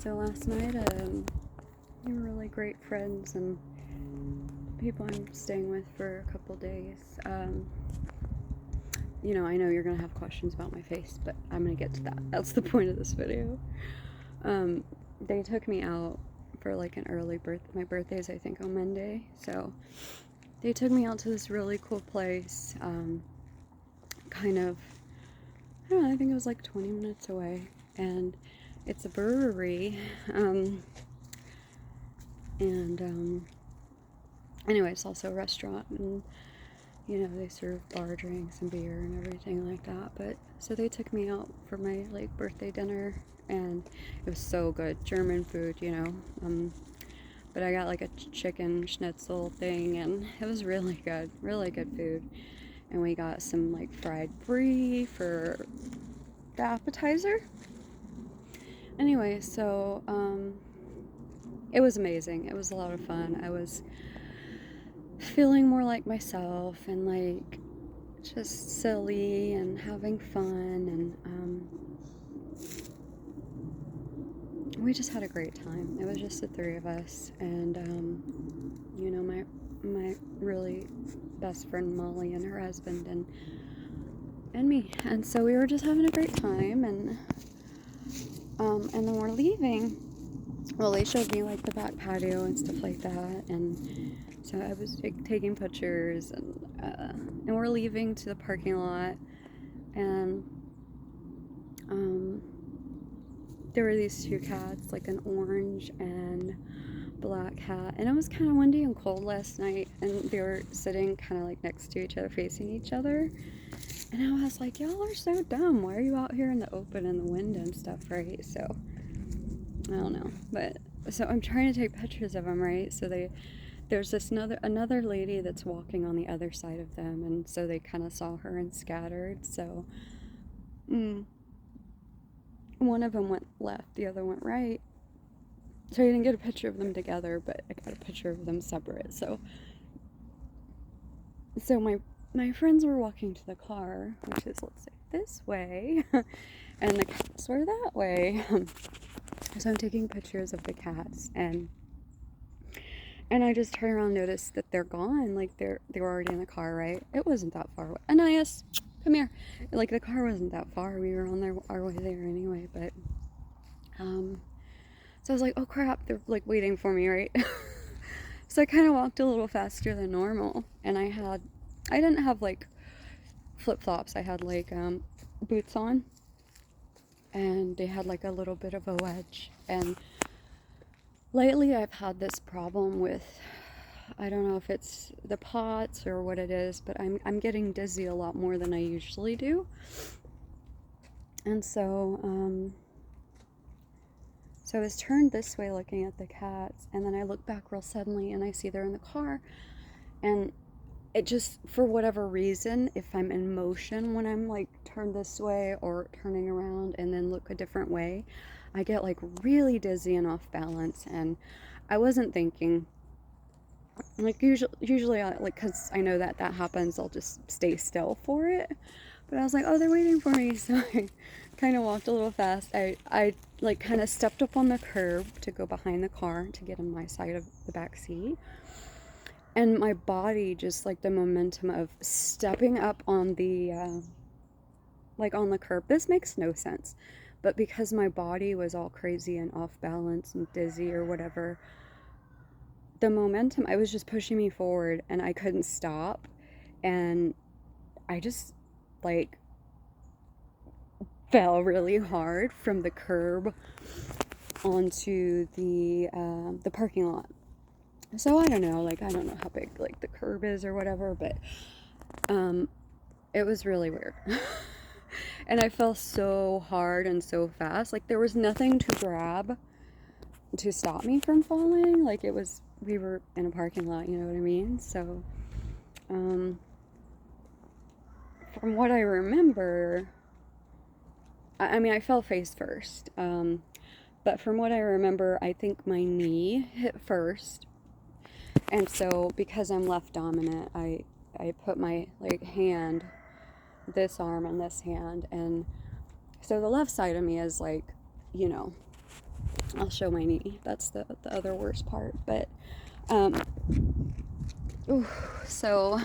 So last night, we were really great friends and people I'm staying with for a couple days. I know you're gonna have questions about my face, but I'm gonna get to that. That's the point of this video. They took me out for like an early birthday. My birthday's, I think, on Monday. So they took me out to this really cool place. Kind of, I don't know, I think it was like 20 minutes away. And it's a brewery. Anyway, it's also a restaurant, and they serve bar drinks and beer and everything like that. But so they took me out for my like birthday dinner, and it was so good, German food, but I got like a chicken schnitzel thing, and it was really good food. And we got some like fried brie for the appetizer. Anyway, so it was amazing. It was a lot of fun. I was feeling more like myself and like just silly and having fun, and we just had a great time. It was just the three of us, and my really best friend Molly and her husband and me. And so we were just having a great time, and then we're leaving. Well, they showed me like the back patio and stuff like that, and so I was taking pictures, and we're leaving to the parking lot, and there were these two cats, like an orange and black cat, and it was kind of windy and cold last night, and they were sitting kind of like next to each other, facing each other, and I was like, y'all are so dumb. Why are you out here in the open in the wind and stuff, right? So I don't know, but so I'm trying to take pictures of them, right? So there's this another lady that's walking on the other side of them, and so they kind of saw her and scattered. So one of them went left, the other went right. So I didn't get a picture of them together, but I got a picture of them separate. So my friends were walking to the car, which is, let's say, this way, and the cats were that way. So I'm taking pictures of the cats, and I just turned around and noticed that they're gone. Like they were already in the car, right? It wasn't that far away. Anais, come here. Like the car wasn't that far. We were on our way there anyway. But so I was like, oh crap, they're like waiting for me, right? So I kind of walked a little faster than normal, and I didn't have like flip flops. I had like boots on, and they had like a little bit of a wedge. And lately I've had this problem with, I don't know if it's the POTS or what it is, but I'm getting dizzy a lot more than I usually do. And so I was turned this way looking at the cats, and then I look back real suddenly and I see they're in the car, and it just, for whatever reason, if I'm in motion when I'm like turned this way or turning around and then look a different way, I get like really dizzy and off balance. And I wasn't thinking, like usually I, like, because I know that happens, I'll just stay still for it. But I was like, oh, they're waiting for me. So I kind of walked a little fast. I like kind of stepped up on the curb to go behind the car to get in my side of the back seat. And my body, just like the momentum of stepping up on the, like on the curb. This makes no sense. But because my body was all crazy and off balance and dizzy or whatever, the momentum, I was just pushing me forward, and I couldn't stop. And I just like fell really hard from the curb onto the parking lot. So I don't know, like I don't know how big like the curb is or whatever, but it was really weird. And I fell so hard and so fast. Like there was nothing to grab to stop me from falling. Like we were in a parking lot, you know what I mean? So from what I remember, I mean, I fell face first. But from what I remember, I think my knee hit first. And so because I'm left dominant, I put my like hand, this arm and this hand, and so the left side of me is like, I'll show my knee. That's the other worst part. But, um, ooh, so,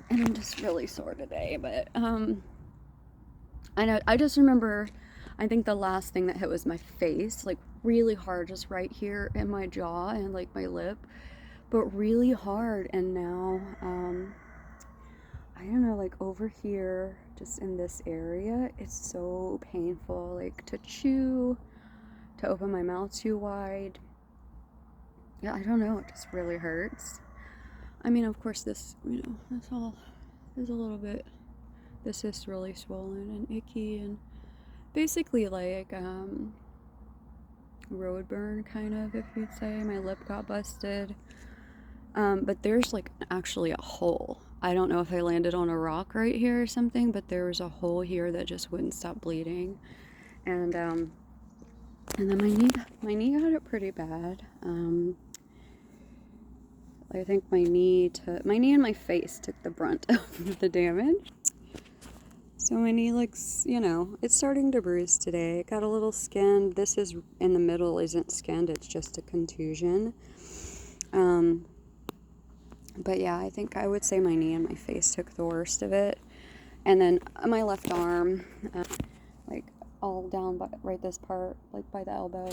and I'm just really sore today. But, I know, I just remember, I think the last thing that hit was my face, like really hard, just right here in my jaw and like my lip, but really hard. And now, I don't know, like over here, just in this area, it's so painful, like to chew, to open my mouth too wide. Yeah, I don't know, it just really hurts. I mean, of course, this, that's all is a little bit, this is really swollen and icky and basically like, road burn kind of, if you'd say. My lip got busted. But there's like actually a hole. I don't know if I landed on a rock right here or something, but there was a hole here that just wouldn't stop bleeding. And then my knee got it pretty bad. I think my knee and my face took the brunt of the damage. So my knee looks, it's starting to bruise today. It got a little skinned. This is in the middle isn't skinned, it's just a contusion. But yeah, I think I would say my knee and my face took the worst of it. And then my left arm, like all down by right this part, like by the elbow,